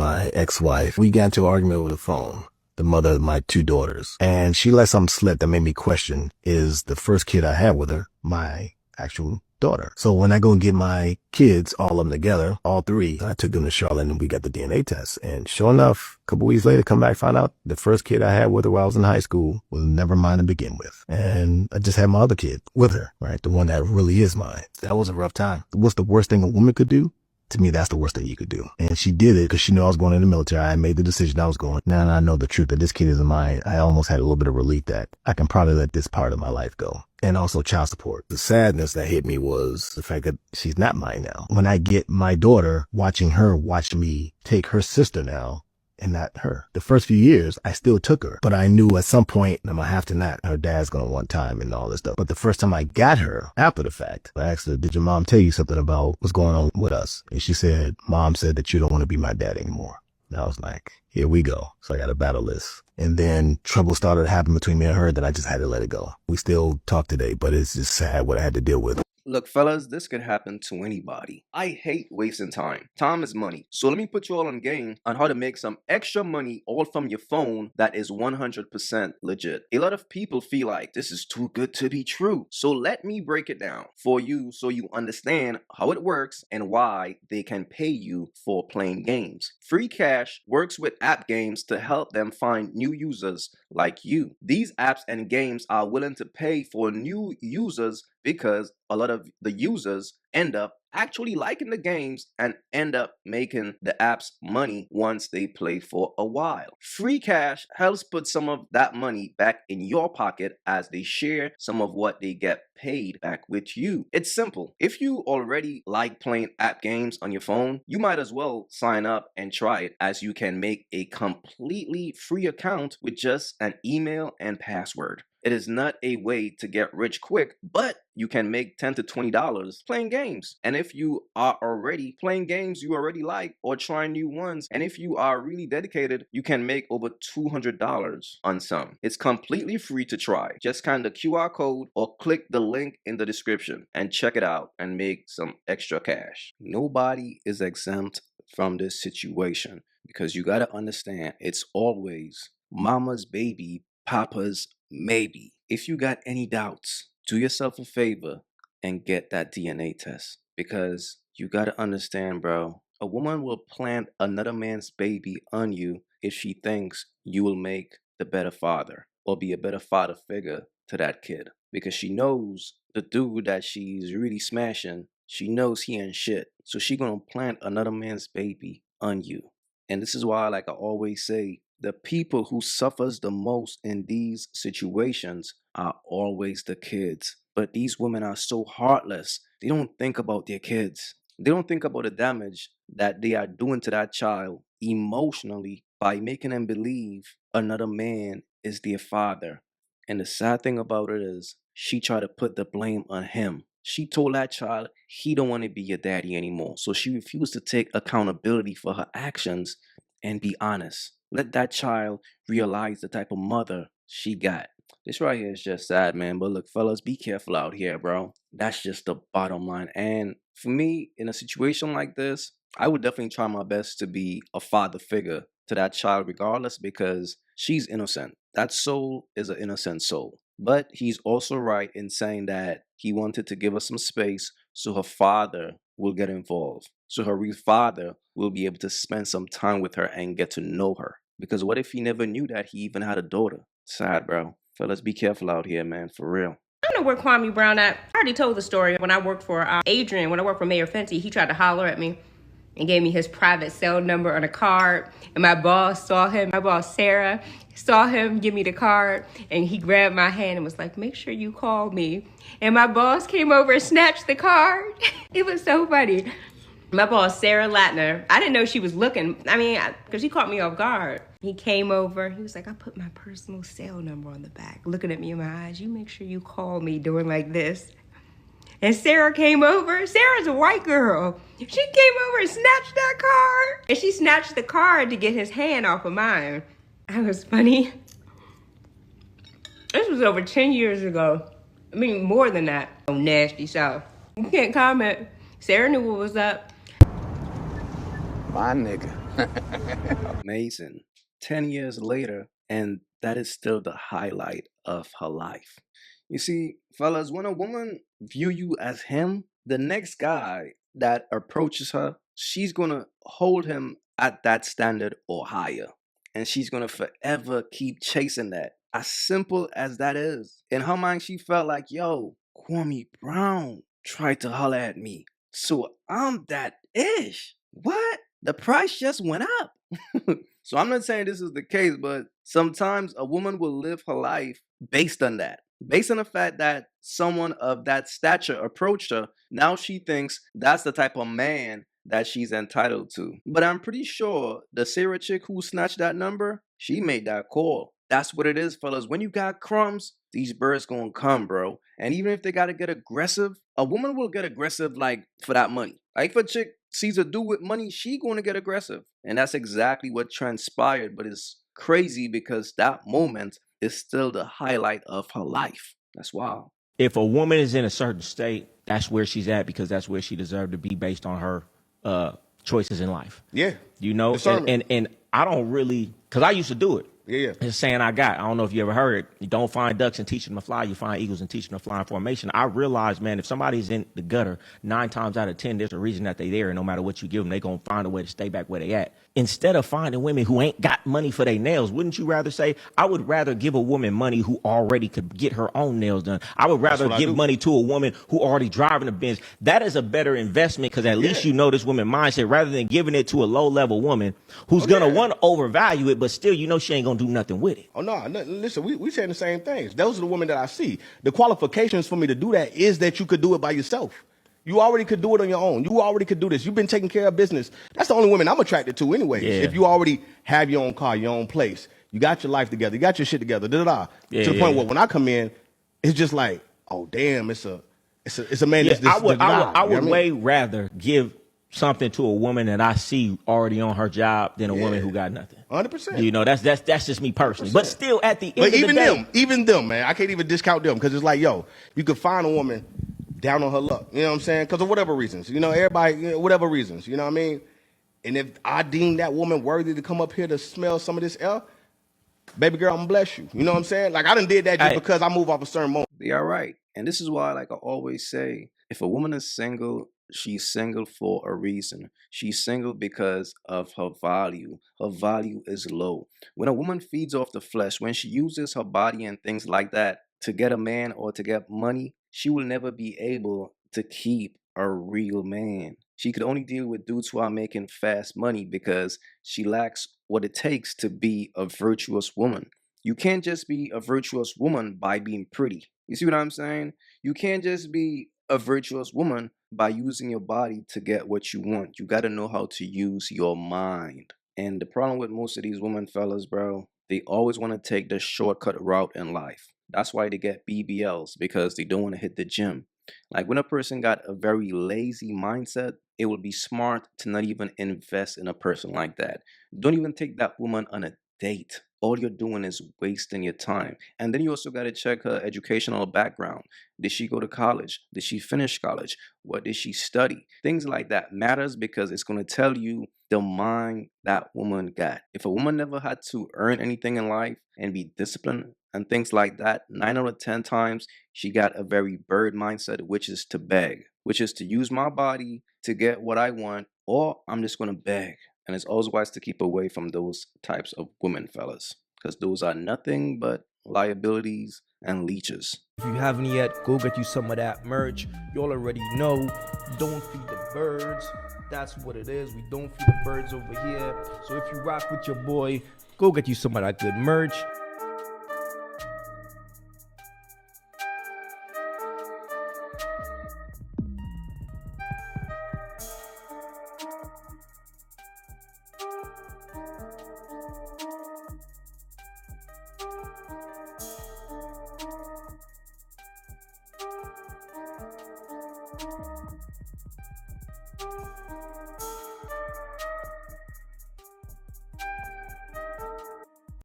my ex-wife. We got into an argument over the phone, the mother of my 2 daughters. And she let something slip that made me question, is the first kid I had with her my actual daughter? So when I go and get my kids, all of them together, all 3, I took them to Charlotte and we got the DNA test. And sure enough, a couple weeks later, come back, find out the first kid I had with her while I was in high school was never mine to begin with. And I just had my other kid with her, right? The one that really is mine. That was a rough time. What's the worst thing a woman could do? To me, that's the worst thing you could do. And she did it because she knew I was going in the military. I made the decision I was going. Now I know the truth that this kid isn't mine. I almost had a little bit of relief that I can probably let this part of my life go. And also child support. The sadness that hit me was the fact that she's not mine now. When I get my daughter, watching her watch me take her sister now, and not her. The first few years, I still took her, but I knew at some point I'm gonna have to not. Her dad's gonna want time and all this stuff. But the first time I got her, after the fact, I asked her, did your mom tell you something about what's going on with us? And she said, Mom said that you don't want to be my dad anymore. And I was like, here we go. So I got to battle this. And then trouble started to happen between me and her that I just had to let it go. We still talk today, but it's just sad what I had to deal with. Look, fellas, this could happen to anybody. I hate wasting time. Time is money. So let me put you all on game on how to make some extra money all from your phone that is 100% legit. A lot of people feel like this is too good to be true. So let me break it down for you so you understand how it works and why they can pay you for playing games. Free Cash works with app games to help them find new users like you. These apps and games are willing to pay for new users because a lot of the users end up actually liking the games and end up making the apps money once they play for a while. Free Cash helps put some of that money back in your pocket as they share some of what they get paid back with you. It's simple. If you already like playing app games on your phone, you might as well sign up and try it, as you can make a completely free account with just an email and password. It is not a way to get rich quick, but you can make $10 to $20 playing games. And if you are already playing games you already like or trying new ones, and if you are really dedicated, you can make over $200 on some. It's completely free to try. Just scan the QR code or click the link in the description and check it out and make some extra cash. Nobody is exempt from this situation, because you got to understand, it's always mama's baby, papa's maybe. If you got any doubts, do yourself a favor and get that DNA test, because you got to understand, bro, a woman will plant another man's baby on you if she thinks you will make the better father or be a better father figure to that kid, because she knows the dude that she's really smashing, she knows he ain't shit. So she gonna plant another man's baby on you. And this is why, like I always say, the people who suffers the most in these situations are always the kids. But these women are so heartless. They don't think about their kids. They don't think about the damage that they are doing to that child emotionally by making them believe another man is their father. And the sad thing about it is, she tried to put the blame on him. She told that child he don't want to be your daddy anymore. So she refused to take accountability for her actions and be honest. Let that child realize the type of mother she got. This right here is just sad, man. But look, fellas, be careful out here, bro. That's just the bottom line. And for me, in a situation like this, I would definitely try my best to be a father figure to that child regardless, because she's innocent. That soul is an innocent soul. But he's also right in saying that he wanted to give her some space so her father will get involved. So her real father will be able to spend some time with her and get to know her. Because what if he never knew that he even had a daughter? Sad, bro. Fellas, be careful out here, man, for real. I don't know where Kwame Brown at. I already told the story. When I worked for Adrian, when I worked for Mayor Fenty, he tried to holler at me and gave me his private cell number on a card. And my boss saw him. My boss, Sarah, saw him give me the card. And he grabbed my hand and was like, make sure you call me. And my boss came over and snatched the card. It was so funny. My boss, Sarah Latner, I didn't know she was looking. I mean, because she caught me off guard. He came over. He was like, I put my personal cell number on the back, looking at me in my eyes. You make sure you call me doing like this. And Sarah came over. Sarah's a white girl. She came over and snatched that card. And she snatched the card to get his hand off of mine. That was funny. This was over 10 years ago. I mean, more than that. Oh, nasty South. You can't comment. Sarah knew what was up. My nigga. Amazing. 10 years later, and that is still the highlight of her life. You see, fellas, when a woman view you as him, the next guy that approaches her, she's gonna hold him at that standard or higher. And she's gonna forever keep chasing that. As simple as that is. In her mind, she felt like, yo, Kwame Brown tried to holler at me. So I'm that ish. What? The price just went up. So I'm not saying this is the case, but sometimes a woman will live her life based on that. Based on the fact that someone of that stature approached her, now she thinks that's the type of man that she's entitled to. But I'm pretty sure the Sarah chick who snatched that number, she made that call. That's what it is, fellas. When you got crumbs, these birds gonna come, bro. And even if they gotta get aggressive, a woman will get aggressive like for that money. Like if a chick sees a dude with money, she gonna get aggressive. And that's exactly what transpired. But it's crazy because that moment is still the highlight of her life. That's wild. If a woman is in a certain state, that's where she's at because that's where she deserved to be based on her choices in life. Yeah. You know, and I don't really, because I used to do it. Yeah. It's a saying I got. I don't know if you ever heard it. You don't find ducks and teach them to fly. You find eagles and teach them to fly in formation. I realize, man, if somebody's in the gutter, 9 times out of 10, there's a reason that they're there. And no matter what you give them, they're going to find a way to stay back where they at. Instead of finding women who ain't got money for their nails, wouldn't you rather say, I would rather give a woman money who already could get her own nails done. I would rather give money to a woman who already driving a Benz. That is a better investment because at least you know this woman mindset rather than giving it to a low-level woman who's going to, one, overvalue it, but still you know she ain't going to do nothing with it. Oh, no, listen, we saying the same things. Those are the women that I see. The qualifications for me to do that is that you could do it by yourself. You already could do it on your own. You already could do this. You've been taking care of business. That's the only women I'm attracted to anyways. Yeah. If you already have your own car, your own place, you got your life together, you got your shit together, to the point where when I come in, it's just like, oh, damn, it's a man that's this. I would way rather give something to a woman that I see already on her job than a woman who got nothing. 100%. You know, that's just me personally. 100%. But still, at the end but of the day, even them, man, I can't even discount them because it's like, yo, you could find a woman down on her luck. You know what I'm saying? Because of whatever reasons. You know, everybody, whatever reasons. You know what I mean? And if I deem that woman worthy to come up here to smell some of this air, baby girl, I'm gonna bless you. You know what I'm saying? Like I done did that just because I move off a certain moment. They are right. And this is why, like I always say, if a woman is single, she's single for a reason. She's single because of her value. Her value is low. When a woman feeds off the flesh, when she uses her body and things like that to get a man or to get money, she will never be able to keep a real man. She could only deal with dudes who are making fast money because she lacks what it takes to be a virtuous woman. You can't just be a virtuous woman by being pretty. You see what I'm saying? You can't just be a virtuous woman by using your body to get what you want. You got to know how to use your mind. And the problem with most of these women, fellas, bro, they always want to take the shortcut route in life. That's why they get BBLs, because they don't want to hit the gym. Like when a person got a very lazy mindset, it would be smart to not even invest in a person like that. Don't even take that woman on a date. All you're doing is wasting your time. And then you also got to check her educational background. Did she go to college? Did she finish college? What did she study? Things like that matters because it's going to tell you the mind that woman got. If a woman never had to earn anything in life and be disciplined and things like that, 9 out of 10 times, she got a very bird mindset, which is to beg, which is to use my body to get what I want, or I'm just going to beg. And it's always wise to keep away from those types of women, fellas, because those are nothing but liabilities and leeches. If you haven't yet, go get you some of that merch. You all already know, don't feed the birds. That's what it is. We don't feed the birds over here. So if you rock with your boy, go get you some of that good merch.